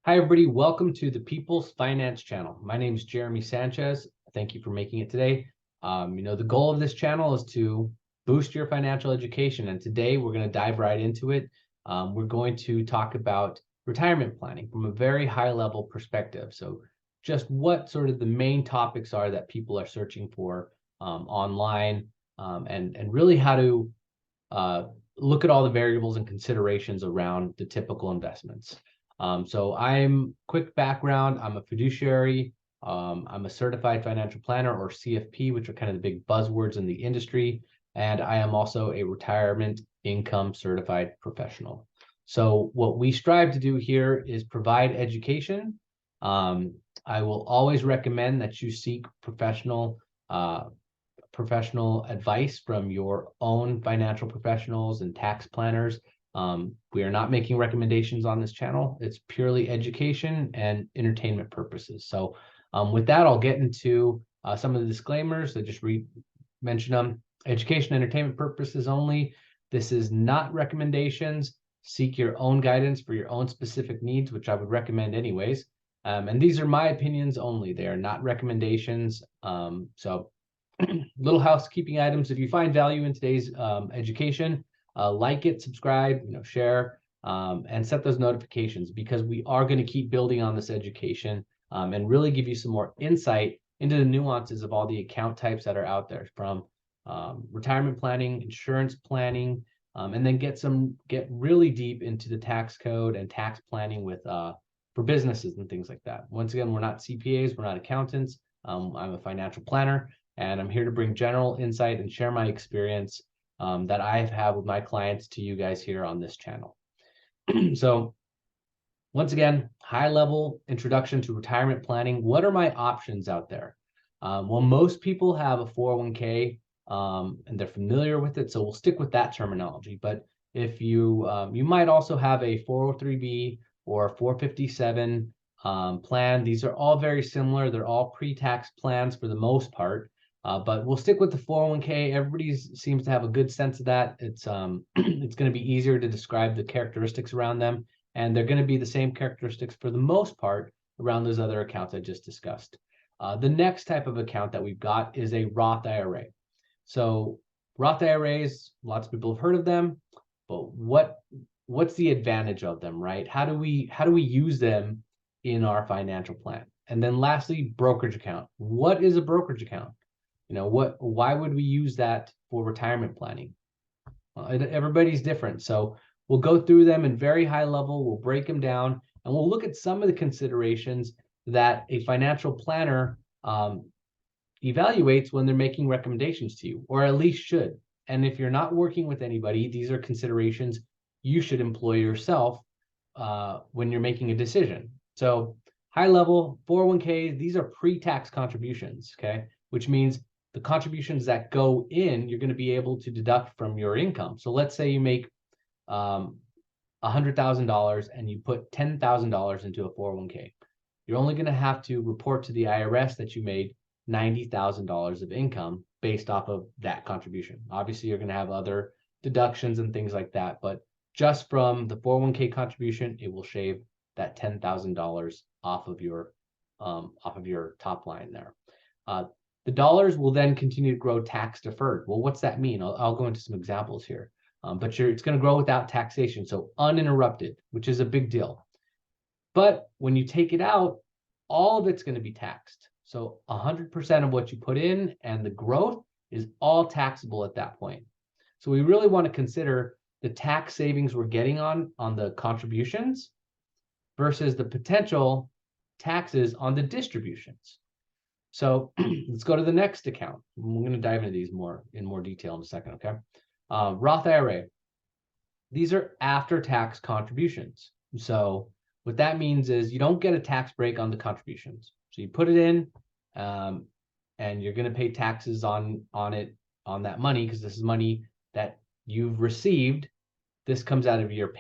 Hi, everybody. Welcome to the People's Finance Channel. My name is Jeremy Sanchez. Thank you for making it today. The goal of this channel is to boost your financial education. And today we're going to dive right into it. We're going to talk about retirement planning from a very high level perspective. So just what sort of the main topics are that people are searching for online, and really how to look at all the variables and considerations around the typical investments. So quick background, I'm a fiduciary. I'm a certified financial planner, or CFP, which are kind of the big buzzwords in the industry. And I am also a retirement income certified professional. So what we strive to do here is provide education. I will always recommend that you seek professional advice from your own financial professionals and tax planners. We are not making recommendations on this channel. It's purely education and entertainment purposes. So with that, I'll get into some of the disclaimers. I just mention them. Education, entertainment purposes only. This is not recommendations. Seek your own guidance for your own specific needs, which I would recommend anyways. And these are my opinions only. They are not recommendations. So little housekeeping items. If you find value in today's education, like it, subscribe, share, and set those notifications, because we are going to keep building on this education and really give you some more insight into the nuances of all the account types that are out there, from retirement planning, insurance planning, and then get really deep into the tax code and tax planning for businesses and things like that. Once again, we're not CPAs, we're not accountants. I'm a financial planner, and I'm here to bring general insight and share my experience that I've had with my clients to you guys here on this channel. So once again, high level introduction to retirement planning. What are my options out there? Well, most people have a 401k and they're familiar with it, so we'll stick with that terminology. But if you might also have a 403b or 457 plan. These are all very similar. They're all pre-tax plans for the most part. But we'll stick with the 401k. Everybody seems to have a good sense of that. It's it's going to be easier to describe the characteristics around them, and they're going to be the same characteristics for the most part around those other accounts I just discussed. The next type of account that we've got is a Roth IRA. So Roth IRAs, lots of people have heard of them, but what's the advantage of them, right? How do we use them in our financial plan? And then lastly, brokerage account. What is a brokerage account? Why would we use that for retirement planning? Well, everybody's different. So we'll go through them in very high level. We'll break them down, and we'll look at some of the considerations that a financial planner evaluates when they're making recommendations to you, or at least should. And if you're not working with anybody, these are considerations you should employ yourself when you're making a decision. So high level 401k, these are pre-tax contributions, okay? Which means the contributions that go in, you're going to be able to deduct from your income. So let's say you make $100,000 and you put $10,000 into a 401k. You're only going to have to report to the IRS that you made $90,000 of income based off of that contribution. Obviously, you're going to have other deductions and things like that, but just from the 401k contribution, it will shave that $10,000 off of your top line there. The dollars will then continue to grow tax deferred. Well, what's that mean? I'll go into some examples here. But it's going to grow without taxation, so uninterrupted, which is a big deal. But when you take it out, all of it's going to be taxed. So 100% of what you put in and the growth is all taxable at that point. So we really want to consider the tax savings we're getting on the contributions versus the potential taxes on the distributions. So let's go to the next account. We're going to dive into these in more detail in a second, okay? Roth IRA. These are after-tax contributions. So what that means is you don't get a tax break on the contributions. So you put it in, and you're going to pay taxes on that money, because this is money that you've received. This comes out of your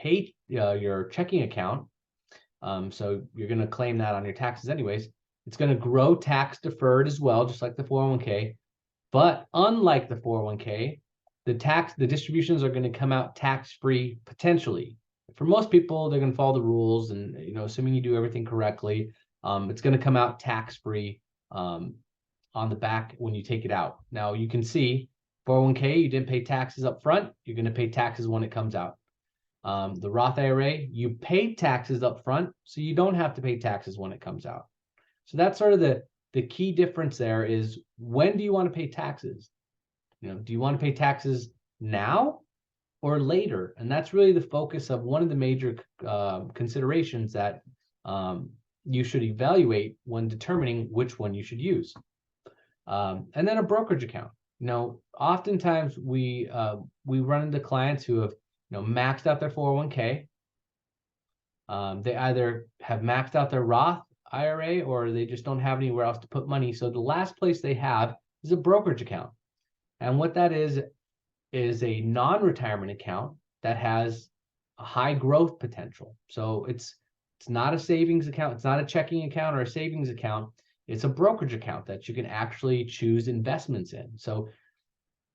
checking account. So you're going to claim that on your taxes anyways. It's going to grow tax deferred as well, just like the 401k. But unlike the 401k, the distributions are going to come out tax-free potentially. for most people, they're going to follow the rules, and assuming you do everything correctly, it's going to come out tax-free on the back when you take it out. Now you can see 401k, you didn't pay taxes up front. You're going to pay taxes when it comes out. The Roth IRA, you paid taxes up front, so you don't have to pay taxes when it comes out. So that's sort of the key difference there is, when do you want to pay taxes? Do you want to pay taxes now or later? And that's really the focus of one of the major considerations that you should evaluate when determining which one you should use. And then a brokerage account. Oftentimes we run into clients who have maxed out their 401k. They either have maxed out their Roth IRA, or they just don't have anywhere else to put money. So the last place they have is a brokerage account. And what that is a non-retirement account that has a high growth potential. So it's not a savings account. It's not a checking account or a savings account. It's a brokerage account that you can actually choose investments in. So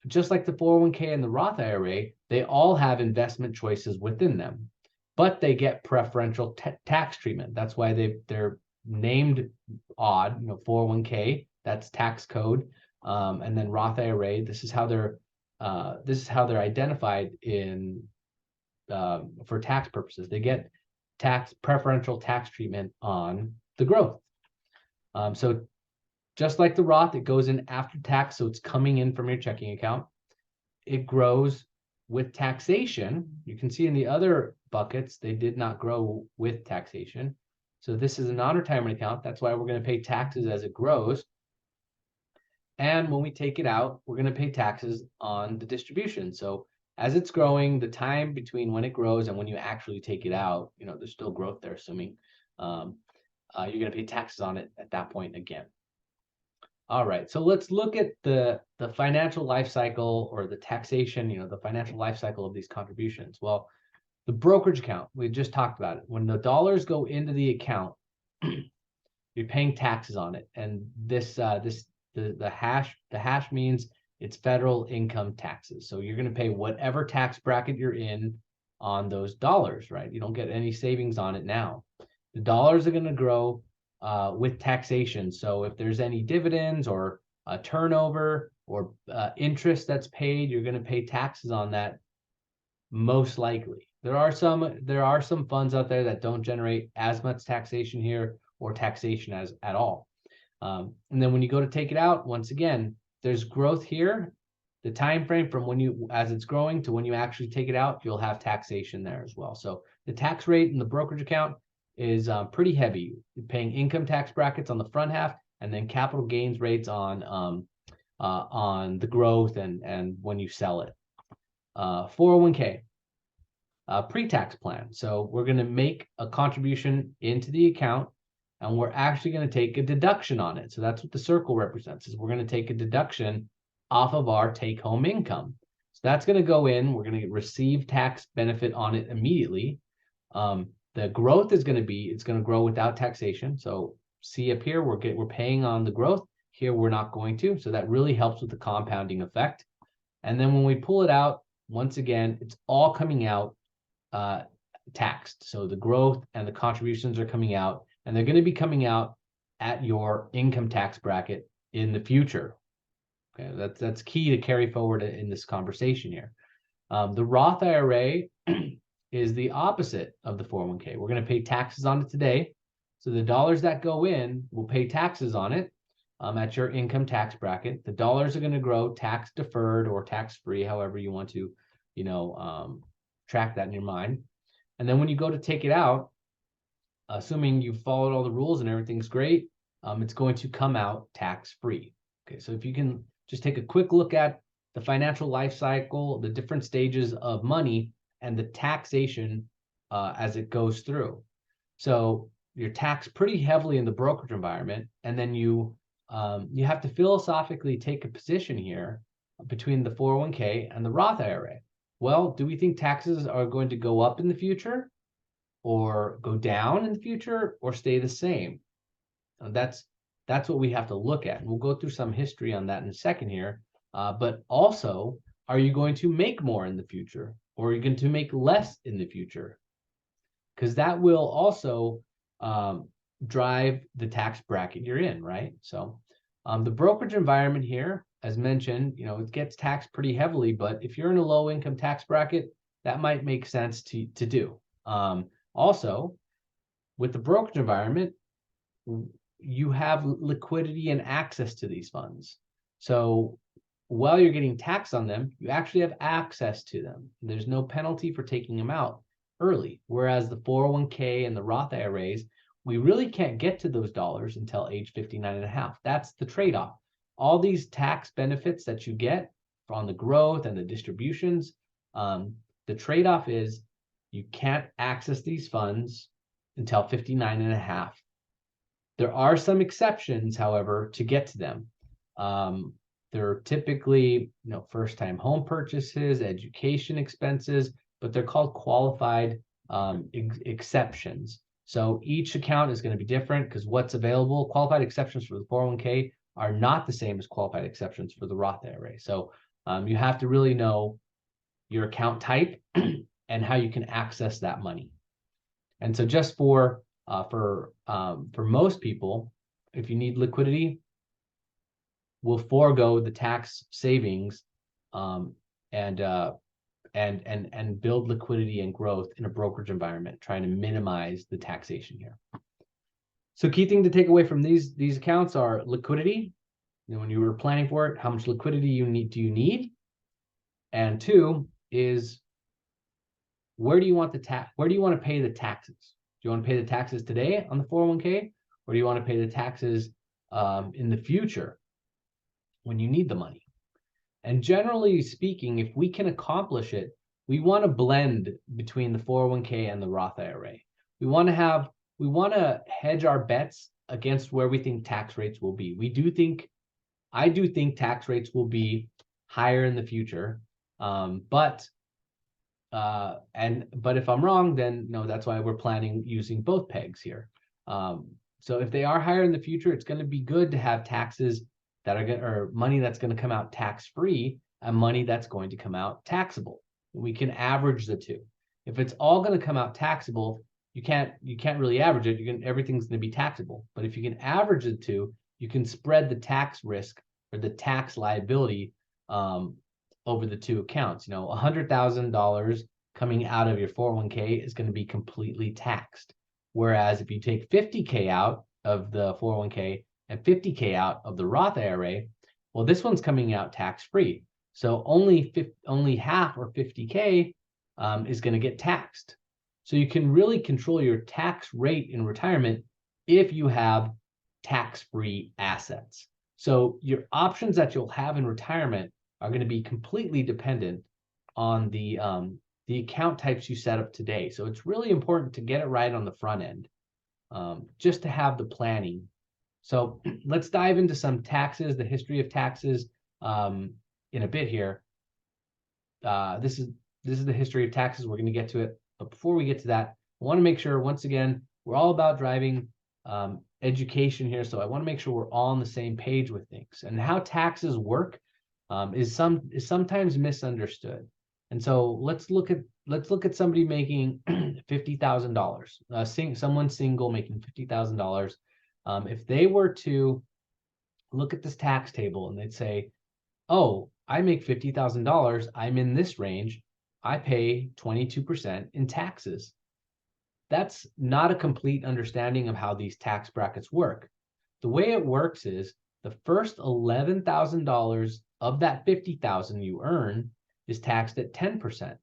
just like the 401k and the Roth IRA, they all have investment choices within them, but they get preferential tax treatment. That's why they're named odd. 401k, that's tax code, and then Roth IRA, this is how they're identified in for tax purposes. They get preferential tax treatment on the growth. So just like the Roth, it goes in after tax, so it's coming in from your checking account. It grows with taxation. You can see in the other buckets, they did not grow with taxation. So this is a non-retirement account. That's why we're going to pay taxes as it grows. And when we take it out, we're going to pay taxes on the distribution. So as it's growing, the time between when it grows and when you actually take it out, there's still growth there, assuming you're going to pay taxes on it at that point again. All right, so let's look at the financial life cycle, or the taxation, the financial life cycle of these contributions. Well, the brokerage account, we just talked about it. When the dollars go into the account, you're paying taxes on it. And the hash means it's federal income taxes. So you're going to pay whatever tax bracket you're in on those dollars, right? You don't get any savings on it now. The dollars are going to grow with taxation. So if there's any dividends or a turnover or interest that's paid, you're going to pay taxes on that, most likely. There are some funds out there that don't generate as much taxation here, or taxation at all. And then when you go to take it out, once again, there's growth here. The time frame from as it's growing to when you actually take it out, you'll have taxation there as well. So the tax rate in the brokerage account is pretty heavy. You're paying income tax brackets on the front half, and then capital gains rates on the growth and when you sell it. 401k, pre-tax plan. So we're going to make a contribution into the account, and we're actually going to take a deduction on it. So that's what the circle represents, is we're going to take a deduction off of our take-home income. So that's going to go in. We're going to receive tax benefit on it immediately. The growth is going to grow without taxation. So see up here, we're paying on the growth. Here we're not going to. So that really helps with the compounding effect. And then when we pull it out, once again, it's all coming out taxed. So the growth and the contributions are coming out, and they're going to be coming out at your income tax bracket in the future. Okay, that's key to carry forward in this conversation here. The Roth IRA is the opposite of the 401k. We're going to pay taxes on it today. So the dollars that go in, we'll pay taxes on it at your income tax bracket. The dollars are going to grow tax deferred or tax free, however you want to, track that in your mind. And then when you go to take it out, assuming you've followed all the rules and everything's great, it's going to come out tax free. Okay, so if you can just take a quick look at the financial life cycle, the different stages of money, and the taxation as it goes through. So you're taxed pretty heavily in the brokerage environment, and then you have to philosophically take a position here between the 401k and the Roth IRA. Well, do we think taxes are going to go up in the future, or go down in the future, or stay the same? And that's what we have to look at. And we'll go through some history on that in a second here. But also, are you going to make more in the future, or are you going to make less in the future? because that will also drive the tax bracket you're in, right? So the brokerage environment here, as mentioned, it gets taxed pretty heavily, but if you're in a low income tax bracket, that might make sense to do. Also, with the brokerage environment, you have liquidity and access to these funds. So while you're getting taxed on them, you actually have access to them. There's no penalty for taking them out early. Whereas the 401k and the Roth IRAs, we really can't get to those dollars until age 59 and a half. That's the trade-off. All these tax benefits that you get on the growth and the distributions, the trade-off is you can't access these funds until 59 and a half. There are some exceptions, however, to get to them. They're typically, first-time home purchases, education expenses, but they're called qualified exceptions. So each account is going to be different because what's available, qualified exceptions for the 401k are not the same as qualified exceptions for the Roth IRA. So you have to really know your account type and how you can access that money. And so just for most people, if you need liquidity, we'll forego the tax savings and build liquidity and growth in a brokerage environment, trying to minimize the taxation here. So key thing to take away from these accounts are liquidity. When you were planning for it, how much liquidity do you need? And two is, where do you want to pay the taxes? Do you want to pay the taxes today on the 401k, or do you want to pay the taxes in the future when you need the money? And generally speaking, if we can accomplish it, we want to blend between the 401k and the Roth IRA. We want to hedge our bets against where we think tax rates will be. I do think tax rates will be higher in the future, but if I'm wrong, then no, that's why we're planning using both pegs here. So if they are higher in the future, it's going to be good to have taxes that or money that's going to come out tax-free and money that's going to come out taxable. We can average the two. If it's all going to come out taxable, you can't really average it. Everything's going to be taxable. But if you can average the two, you can spread the tax risk or the tax liability over the two accounts. $100,000 coming out of your 401k is going to be completely taxed. Whereas if you take 50k out of the 401k and 50k out of the Roth IRA, well, this one's coming out tax-free. So only half, or 50k, is going to get taxed. So you can really control your tax rate in retirement if you have tax-free assets. So your options that you'll have in retirement are going to be completely dependent on the account types you set up today. So it's really important to get it right on the front end, just to have the planning. So let's dive into some taxes, the history of taxes in a bit here. This is the history of taxes. We're going to get to it. But before we get to that, I want to make sure, once again, we're all about driving education here. So I want to make sure we're all on the same page with things. And how taxes work is sometimes misunderstood. And so let's look at somebody making $50,000. Someone single making $50,000. If they were to look at this tax table and they'd say, "Oh, I make $50,000. I'm in this range. I pay 22% in taxes." That's not a complete understanding of how these tax brackets work. The way it works is the first $11,000 of that $50,000 you earn is taxed at 10%.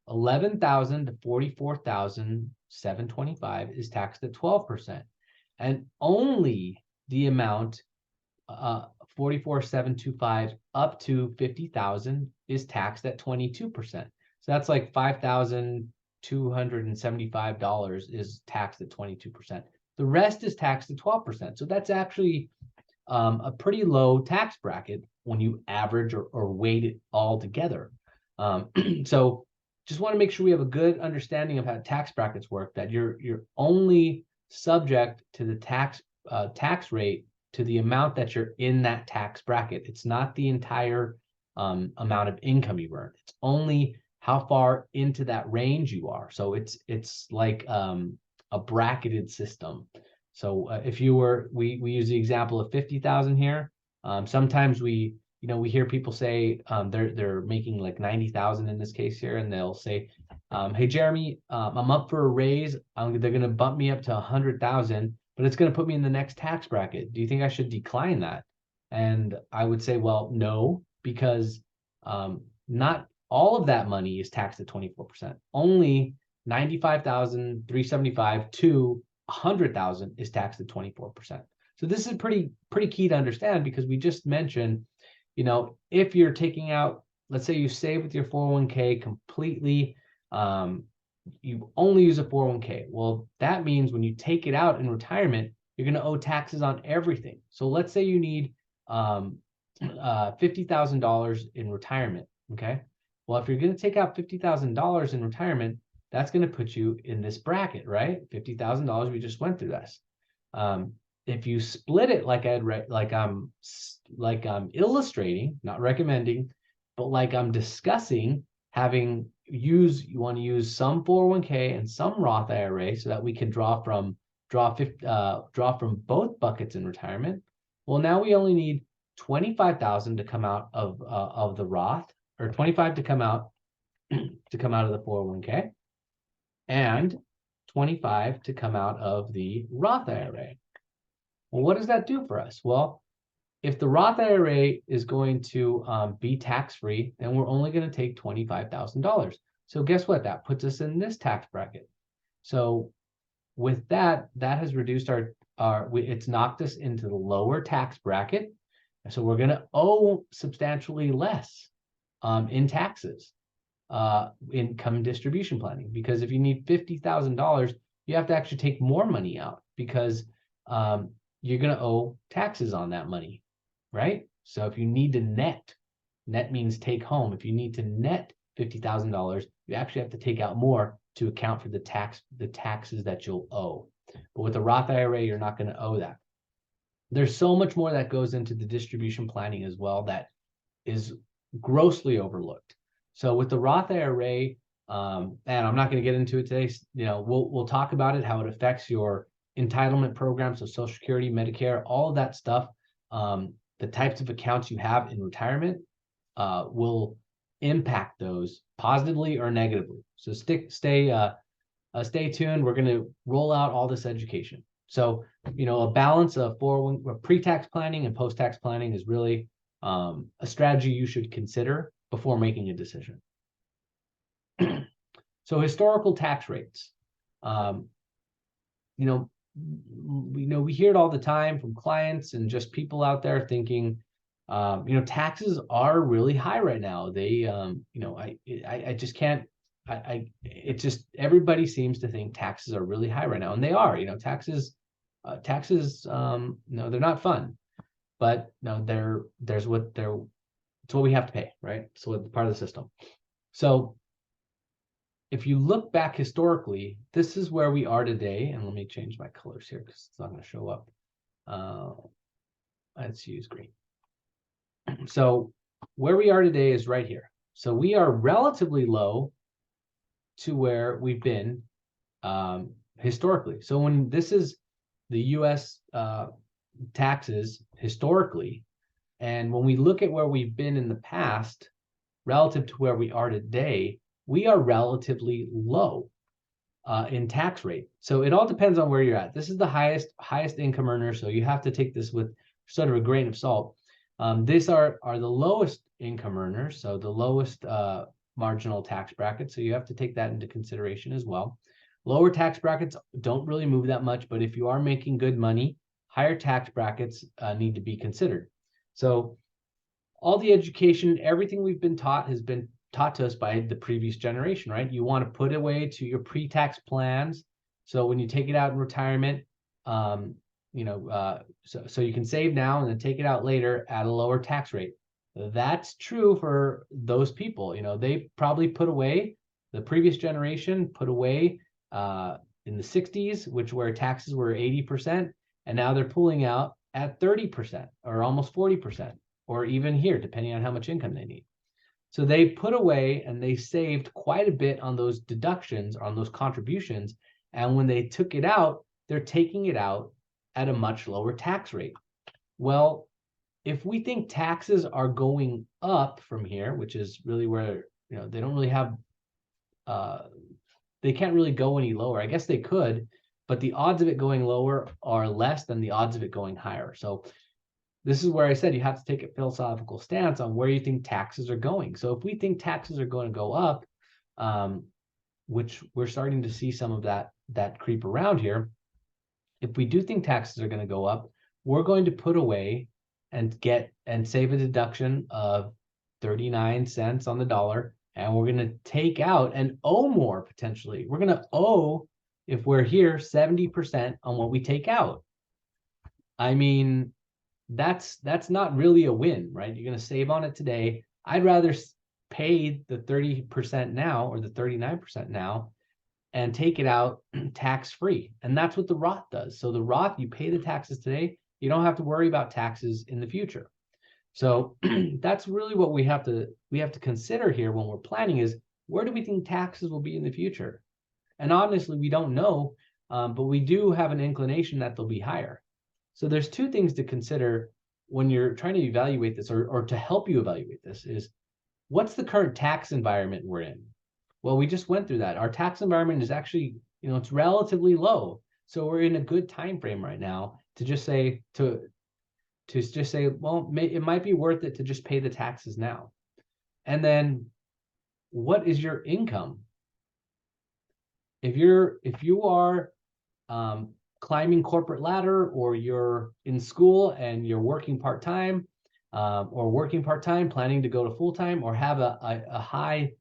$11,000 to $44,725 is taxed at 12%. And only the amount $44,725 up to $50,000 is taxed at 22%. So that's like $5,275 is taxed at 22%. The rest is taxed at 12%. So that's actually a pretty low tax bracket when you average or weight it all together. So just want to make sure we have a good understanding of how tax brackets work, that you're only subject to the tax rate to the amount that you're in that tax bracket. It's not the entire amount of income you earn. It's only how far into that range you are. So it's like a bracketed system. So if you were, we use the example of 50,000 here. Sometimes we hear people say they're making like 90,000 in this case here, and they'll say, "Hey Jeremy, I'm up for a raise. They're going to bump me up to 100,000, but it's going to put me in the next tax bracket. Do you think I should decline that?" And I would say, well, no, because not all of that money is taxed at 24%. Only 95,375 to 100,000 is taxed at 24%. So this is pretty key to understand, because we just mentioned, if you're taking out, let's say you save with your 401k completely, you only use a 401k. Well, that means when you take it out in retirement, you're going to owe taxes on everything. So let's say you need $50,000 in retirement. Okay. Well, if you're going to take out $50,000 in retirement, that's going to put you in this bracket, right? $50,000. We just went through this. If you split it like I'm illustrating, not recommending, but like I'm discussing, you want to use some 401k and some Roth IRA so that we can draw from both buckets in retirement. Well, now we only need 25,000 to come out of the Roth, or 25 to come out of the 401k, and 25 to come out of the Roth IRA. Well, what does that do for us? Well, if the Roth IRA is going to be tax-free, then we're only going to take $25,000. So guess what? That puts us in this tax bracket. So with that has reduced it's knocked us into the lower tax bracket. So we're going to owe substantially less in taxes, income distribution planning, because if you need $50,000, you have to actually take more money out, because you're going to owe taxes on that money, right? So if you need to net means take home. If you need to net $50,000, you actually have to take out more to account for the taxes that you'll owe. But with the Roth IRA, you're not going to owe that. There's so much more that goes into the distribution planning as well that is grossly overlooked. So with the Roth IRA, and I'm not going to get into it today, we'll talk about it, how it affects your entitlement programs, so Social Security, Medicare, all of that stuff. The types of accounts you have in retirement will impact those positively or negatively. So stay tuned. We're going to roll out all this education. So, a balance of pre-tax planning and post-tax planning is really a strategy you should consider before making a decision. So historical tax rates. We hear it all the time from clients and just people out there thinking, taxes are really high right now. They, I just can't. It's just, everybody seems to think taxes are really high right now, and they are. Taxes, they're not fun, but no, it's what we have to pay, right? So it's part of the system. So if you look back historically, this is where we are today. And let me change my colors here because it's not going to show up. Let's use green. So where we are today is right here. So we are relatively low to where we've been historically. So when this is the U.S. Taxes historically, and when we look at where we've been in the past relative to where we are today, we are relatively low in tax rate. So it all depends on where you're at. This is the highest income earner, so you have to take this with sort of a grain of salt. These are the lowest income earners, so the lowest marginal tax bracket. So you have to take that into consideration as well. Lower tax brackets don't really move that much, but if you are making good money, higher tax brackets need to be considered. So all the education, everything we've been taught has been taught to us by the previous generation, right? You want to put away to your pre-tax plans. So when you take it out in retirement, so you can save now and then take it out later at a lower tax rate. That's true for those people. They probably the previous generation put away in the 60s, where taxes were 80%, and now they're pulling out at 30% or almost 40%, or even here, depending on how much income they need. So they put away and they saved quite a bit on those deductions, on those contributions. And when they took it out, they're taking it out at a much lower tax rate. Well, if we think taxes are going up from here, which is really where, they don't really have, they can't really go any lower. I guess they could, but the odds of it going lower are less than the odds of it going higher. So this is where I said you have to take a philosophical stance on where you think taxes are going. So if we think taxes are going to go up, which we're starting to see some of that creep around here, if we do think taxes are going to go up, we're going to put away and save a deduction of 39 cents on the dollar, and we're going to take out and owe more potentially. We're going to owe, if we're here, 70% on what we take out. I mean, that's not really a win, right? You're going to save on it today. I'd rather pay the 30% now or the 39% now and take it out tax-free. And that's what the Roth does. So the Roth, you pay the taxes today, you don't have to worry about taxes in the future. So that's really what we have to consider here when we're planning is, where do we think taxes will be in the future? And honestly, we don't know, but we do have an inclination that they'll be higher. So there's two things to consider when you're trying to evaluate this, or to help you evaluate this, is what's the current tax environment we're in? Well, we just went through that. Our tax environment is actually, it's relatively low. So we're in a good time frame right now to just say, well, it might be worth it to just pay the taxes now. And then what is your income? If you are climbing corporate ladder, or you're in school and you're working part-time, planning to go to full-time, or have a high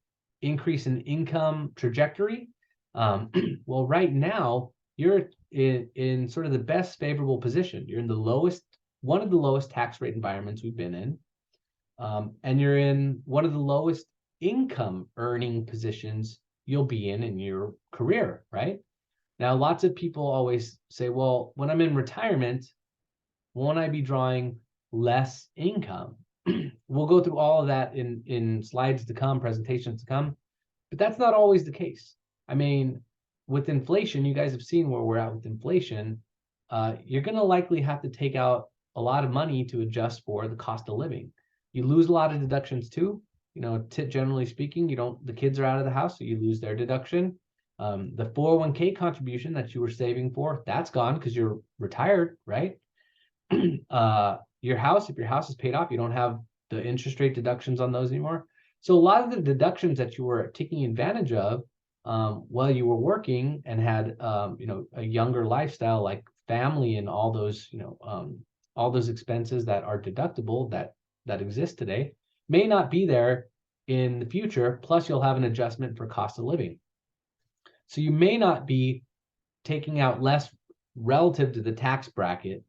increase in income trajectory, well, right now you're in sort of the best favorable position. You're in one of the lowest tax rate environments we've been in, and you're in one of the lowest income earning positions you'll be in your career, right? Now, lots of people always say, well, when I'm in retirement, won't I be drawing less income? We'll go through all of that in slides to come, presentations to come, but that's not always the case. I mean, with inflation, you guys have seen where we're at with inflation. You're going to likely have to take out a lot of money to adjust for the cost of living. You lose a lot of deductions too. Generally speaking, the kids are out of the house, so you lose their deduction. The 401k contribution that you were saving for, that's gone because you're retired, right? Your house, if your house is paid off, you don't have the interest rate deductions on those anymore. So a lot of the deductions that you were taking advantage of while you were working and had a younger lifestyle, like family and all those expenses that are deductible that exist today, may not be there in the future. Plus, you'll have an adjustment for cost of living. So you may not be taking out less relative to the tax bracket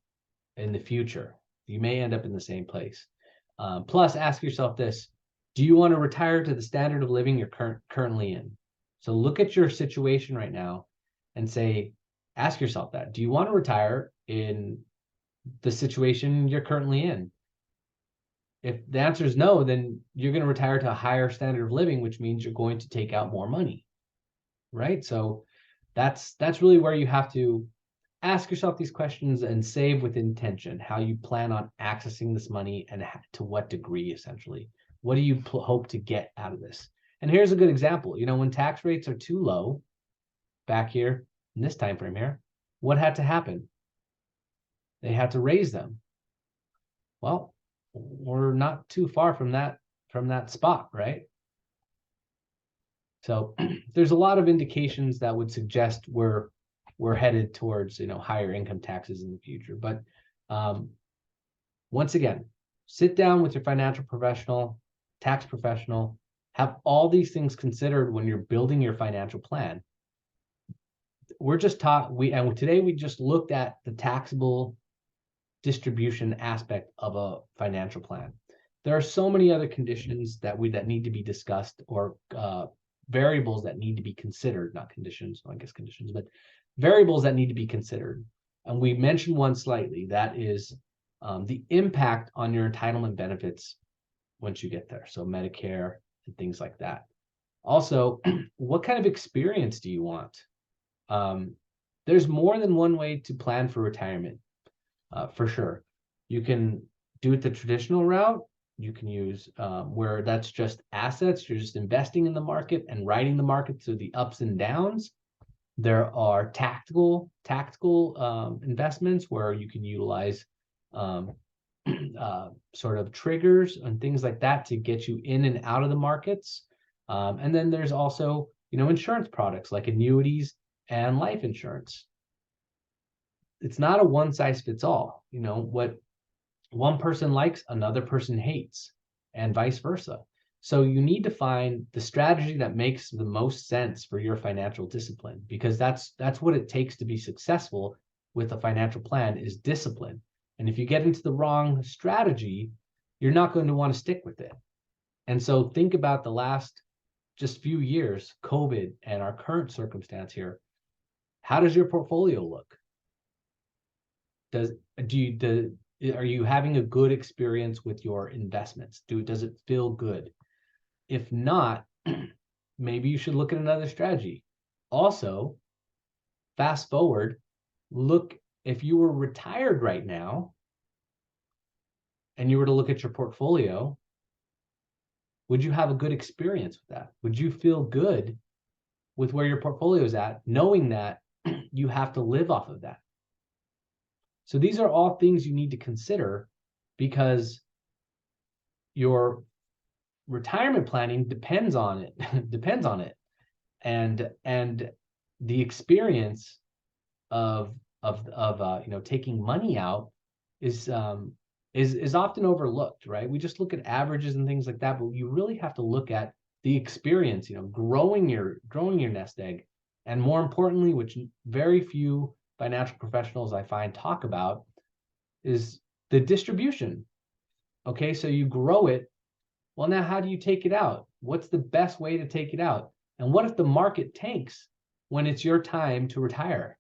in the future. You may end up in the same place. Plus, ask yourself this: do you want to retire to the standard of living you're currently in? So look at your situation right now and ask yourself that. Do you want to retire in the situation you're currently in? If the answer is no, then you're going to retire to a higher standard of living, which means you're going to take out more money, right? So that's really where you have to ask yourself these questions and save with intention, how you plan on accessing this money and to what degree, essentially. What do you hope to get out of this? And here's a good example. When tax rates are too low, back here in this time frame here, what had to happen? They had to raise them. Well, we're not too far from that spot, right? So there's a lot of indications that would suggest we're headed towards higher income taxes in the future. But once again, sit down with your financial professional, tax professional, have all these things considered when you're building your financial plan. We're just today we just looked at the taxable distribution aspect of a financial plan. There are so many other conditions that need to be discussed, or variables that need to be considered, not conditions, I guess conditions, but variables that need to be considered. And we mentioned one slightly, that is the impact on your entitlement benefits once you get there. So Medicare, and things like that. Also, what kind of experience do you want? There's more than one way to plan for retirement, for sure. You can do it the traditional route. You can use where that's just assets. You're just investing in the market and riding the market through the ups and downs. There are tactical investments where you can utilize um, sort of triggers and things like that to get you in and out of the markets. And then there's also, insurance products like annuities and life insurance. It's not a one size fits all. What one person likes, another person hates, and vice versa. So you need to find the strategy that makes the most sense for your financial discipline, because that's what it takes to be successful with a financial plan is discipline. And if you get into the wrong strategy, you're not going to want to stick with it. And so think about the last just few years, COVID and our current circumstance here. How does your portfolio look? Are you having a good experience with your investments? Does it feel good? If not, maybe you should look at another strategy. Also, fast forward, look, if you were retired right now and you were to look at your portfolio, would you have a good experience with that? Would you feel good with where your portfolio is at, knowing that you have to live off of that? So these are all things you need to consider, because your retirement planning depends on it. And the experience of taking money out is often overlooked, right? We just look at averages and things like that, but you really have to look at the experience, growing your nest egg. And more importantly, which very few financial professionals I find talk about, is the distribution. Okay, so you grow it. Well, now how do you take it out? What's the best way to take it out? And what if the market tanks when it's your time to retire?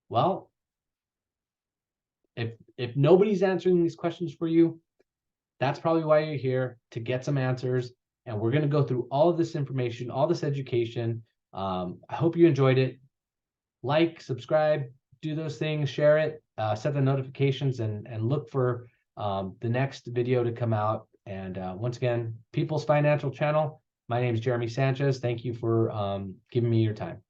Well, if nobody's answering these questions for you, that's probably why you're here, to get some answers. And we're going to go through all of this information, all this education. I hope you enjoyed it. Like, subscribe, do those things, share it, set the notifications, and look for the next video to come out. And once again, People's Financial Channel, my name is Jeremy Sanchez. Thank you for giving me your time.